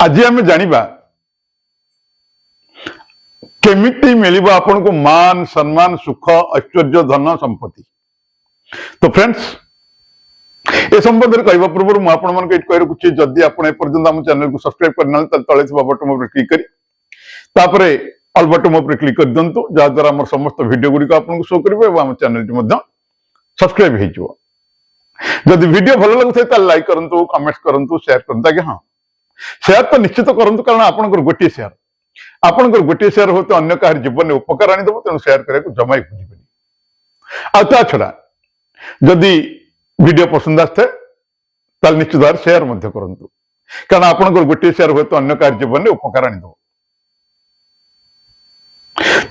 आज आम जानिबा केमिति मिलिबो आपन को मान सम्मान सुख ऐश्वर्य धन संपत्ति। तो फ्रेंड्स ए संबंध में कहवा पूर्व मुझे आपण मान कह रखुच्छी जदि आप एपर्यंत चैनल को सब्सक्राइब करना तले बटन पर क्लिक करी तापरे ऑल बटन पर क्लिक कर दिंतु जहाद्वारा आम समस्त वीडियो गुड़िक आपको शो कर चैनल सब्सक्राइब हो जदि वीडियो भल लगे लाइक करूँ कमेंट करूँ शेयर करूँ आगे। हाँ शेयर तो निश्चित करूँ कारण आपंकर गोटे शेयर आपंकर गोटे शेयर हो तो अन्य कहार जीवन में उपकार आनीदेव तेणु शेयर करने जमा ही खोजबे। आ छड़ा जदि वीडियो पसंद आए ताल निश्चित भाव शेयर करूँ कारण आपंकर गोटे शेयर हो तो अन्य कहार जीवन में उपकार आनीदेव।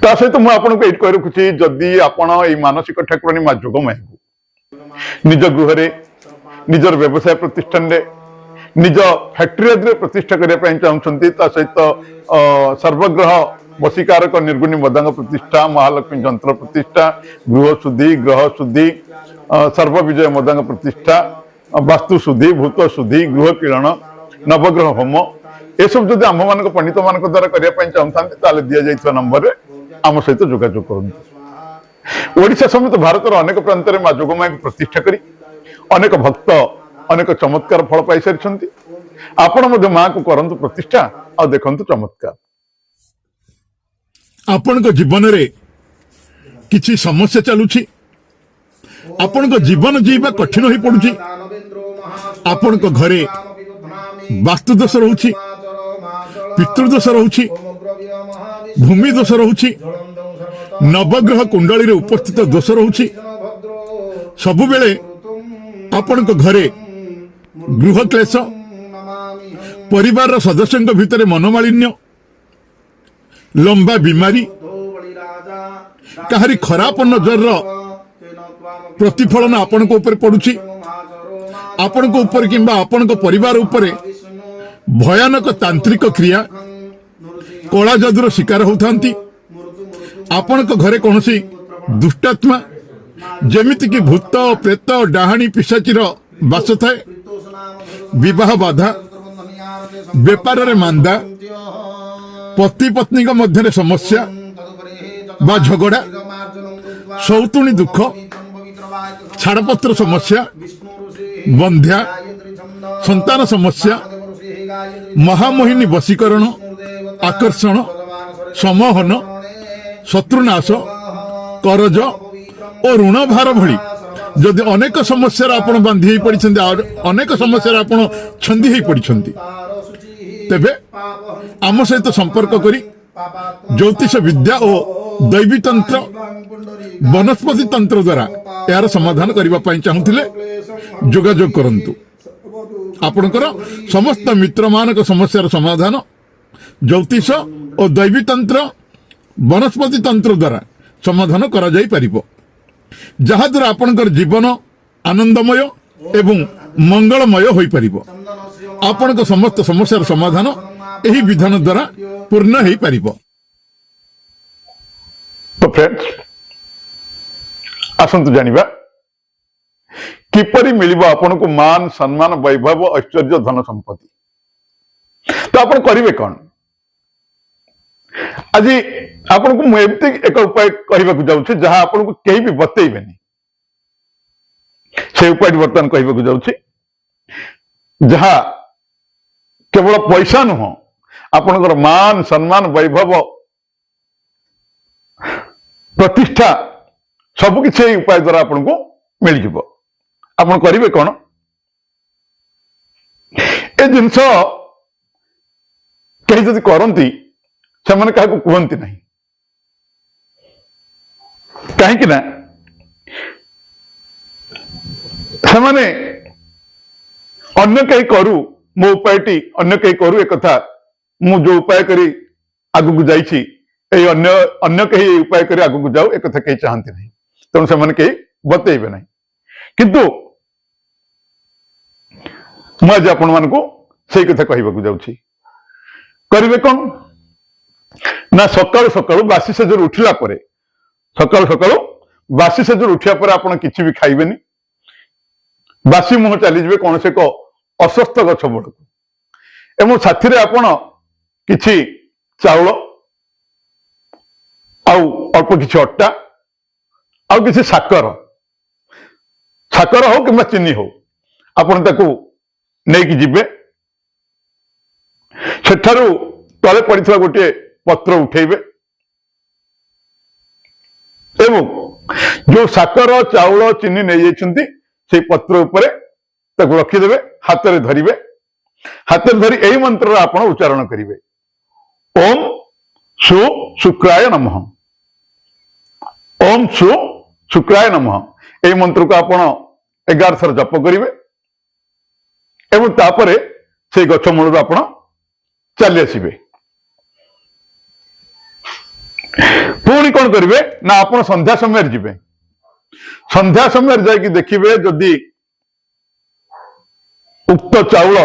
ता सहित मुझे कह रखुच्छी जदि आपण मानसिक ठाकुराणी माँ जोगमाया को निज गृह निजर व्यवसाय प्रतिष्ठान निज फैक्ट्री प्रतिष्ठा करने चाहते सहित सर्वग्रह वशीकारक निर्गुणी मदांग प्रतिष्ठा महालक्ष्मी जंत्र प्रतिष्ठा गृह शुद्धि ग्रह शुद्धि सर्वविजय मदांग प्रतिष्ठा वास्तु शुद्धि भूत शुद्धि गृह किरण नवग्रह होम ये सब जब आम मान पंडित मान द्वारा करने चाहते दि जाइए नंबर आम सहित जोगाजोग करूँ। ओडिशा समेत भारतर अनेक प्रांत में माँ जोगमाया को प्रतिष्ठा करी अनेक भक्त अनेक चमत्कार फल पाई सारी आपण माँ को करंतु प्रतिष्ठा और देखंतु चमत्कार। आपण को जीवन रे किसी समस्या चलुछि आपण को जीवन जीवा कठिन हो पड़ुछि आपण को घरे वास्तु दोष रहउछि पितृदोष रहउछि भूमि दोष रहउछि नवग्रह कुंडली रे उपस्थित दोष रहउछि सब बेले आपण को घरे गृह क्लेश परिवार सदस्यों भितर मनोमालिन्य लंबा बीमारी कहारी खराब नजर प्रतिफलन आपण को ऊपर पड़ुछि आपण को ऊपर किंबा आपण को परिवार ऊपर भयानक तांत्रिक क्रिया कला जादुर शिकार होथांती आपण को घरे कौनसी दुष्टात्मा जेमिति कि भूत प्रेत डाहाणी पिशाचीर बास थाए विवाह बाधा व्यापार रे मांदा पति पत्नी मध्य समस्या बा झगड़ा सौतुणी दुख छाड़पत्र समस्या बंध्या संतान समस्या महामोहिनी वशीकरण आकर्षण समोहन शत्रुनाश करज और ऋण भार भली जदि अनेक समस्या आपण बांधी पड़ी अनेक समस्या आपण छंदी पड़ी तेबे आम सहित संपर्क करी ज्योतिष विद्या और दैवी तंत्र वनस्पति तंत्र द्वारा यार समाधान करने चाहूले जोगाजोग करंतु। आपणकर समस्त मित्र मानक समस्यार समाधान ज्योतिष और दैवी तंत्र वनस्पति तंत्र द्वारा समाधान करा जाई परिबो जहाद्वारा आपणकर जीवन आनंदमय एवं मंगलमय होई परिबो। आपणकर समस्त समस्यार समाधान एही विधान द्वारा पूर्ण होई परिबो। तो फ्रेंड्स आसंतु जानिबा किपरि मिलिबो आपण को मान सम्मान वैभव ऐश्वर्य धन संपत्ति। तो आपण करिवे कोन आज आपण को एमती एक उपाय कहबा जाऊँ जहाँ आपण को कहीं भी बतेबेनी से उपाय बर्तमान कहबा जाऊँ जहाँ केवल पैसा नुह आपणकर मान सम्मान वैभव प्रतिष्ठा सबकि उपाय द्वारा आपण को मिल जाव। आपण करिवे कौन ए जिनस कहीं जदि करती से मैंने क्या कहती नहीं कहीं ना से मैंने अन्य कहीं करू मो उपायटी अन्य कहीं करू एक कथा मु जो उपाय करी आगु को जाइछि ए अन्य कहीं उपाय करी आगु को जाऊ एक कथा कहीं चाहती नहीं तेणु से मैंने कहीं बतेबे नहीं किंतु मुझे आपण मान को से कथा कहबा जाऊँगी करिवे कौन ना सकाळु सकाळु बासी सेजर उठिला परे सकाळु सकाळु बासी सेजर उठिया परे आपण किछि भी खाइबेनी बासी मुह चली जिवे कौन से को अस्वस्थ गछ बड़ ଏବଂ ସାଥିରେ ଆପଣ କିଛି ଚାଉଳ ଆଉ ଅଳ୍ପ କିଛି ଅଟା ଆଉ କିଛି ସାକର ହଉ କିମ୍ବା ଚିନି ହଉ ଆପଣ ତାକୁ ନେଇକି ଯିବେ। ସେଠାରୁ ତଳେ ପଡିଥିବା ଗୋଟିଏ ପତ୍ର ଉଠେଇବେ ଏବଂ ଯୋଉ ସାକର ଚାଉଳ ଚିନି ନେଇଯାଇଛନ୍ତି ସେଇ ପତ୍ର ଉପରେ ତାକୁ ରଖିଦେବେ, ହାତରେ ଧରିବେ। ହାତରେ ଧରି ଏହି ମନ୍ତ୍ରର ଆପଣ ଉଚ୍ଚାରଣ କରିବେ, ଓମ୍ ସୁ ଶୁକ୍ରାୟ ନମଃ। ଓମ୍ ସୁ ଶୁକ୍ରାୟ ନମଃ। ଏହି ମନ୍ତ୍ରକୁ ଆପଣ 11 ଥର ଜପ କରିବେ ଏବଂ ତାପରେ ସେଇ ଗଛ ମୂଳରୁ ଆପଣ ଚାଲି ଆସିବେ। ପୁଣି କଣ କରିବେ ନା ଆପଣ ସନ୍ଧ୍ୟା ସମୟରେ ଯିବେ। ସନ୍ଧ୍ୟା ସମୟରେ ଯାଇକି ଦେଖିବେ ଯଦି ଉକ୍ତ ଚାଉଳ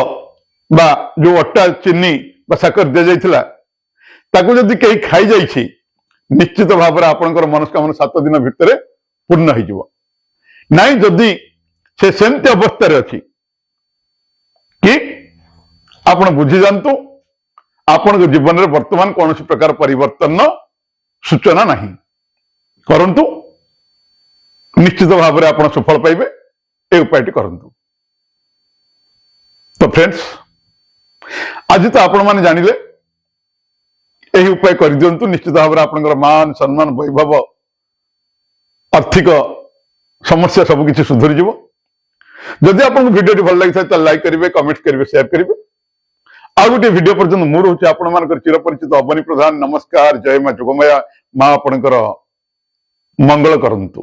ବା ଯୋଉ ଅଟା ଚିନି ବା ସାକର ଦିଆଯାଇଥିଲା ତାକୁ ଯଦି କେହି ଖାଇଯାଇଛି ନିଶ୍ଚିତ ଭାବରେ ଆପଣଙ୍କର ମନସ୍କାମନା 7 ଦିନ ଭିତରେ ପୂର୍ଣ୍ଣ ହେଇଯିବ। ନାଇଁ ଯଦି ସେ ସେମିତି ଅବସ୍ଥାରେ ଅଛି କି ଆପଣ ବୁଝିଯାଆନ୍ତୁ ଆପଣଙ୍କ ଜୀବନରେ ବର୍ତ୍ତମାନ କୌଣସି ପ୍ରକାର ପରିବର୍ତ୍ତନ ସୂଚନା ନାହିଁ। କରନ୍ତୁ, ନିଶ୍ଚିତ ଭାବରେ ଆପଣ ସଫଳ ପାଇବେ। ଏ ଉପାୟଟି କରନ୍ତୁ। ତ ଫ୍ରେଣ୍ଡସ୍, ଆଜି ତ ଆପଣମାନେ ଜାଣିଲେ, ଏହି ଉପାୟ କରିଦିଅନ୍ତୁ। ନିଶ୍ଚିତ ଭାବରେ ଆପଣଙ୍କର ମାନ ସମ୍ମାନ ବୈଭବ ଆର୍ଥିକ ସମସ୍ୟା ସବୁକିଛି ସୁଧୁରିଯିବ। ଯଦି ଆପଣଙ୍କୁ ଭିଡିଓଟି ଭଲ ଲାଗିଥାଏ ତାହେଲେ ଲାଇକ୍ କରିବେ, କମେଣ୍ଟ କରିବେ, ସେୟାର କରିବେ। ଆଉ ଗୋଟିଏ ଭିଡିଓ ପର୍ଯ୍ୟନ୍ତ ମୁଁ ରହୁଛି ଆପଣମାନଙ୍କର ଚିରପରିଚିତ ଅବନୀ ପ୍ରଧାନ। ନମସ୍କାର, ଜୟ ମା ଯୋଗମାୟା। ମା ଆପଣଙ୍କର ମଙ୍ଗଳ କରନ୍ତୁ।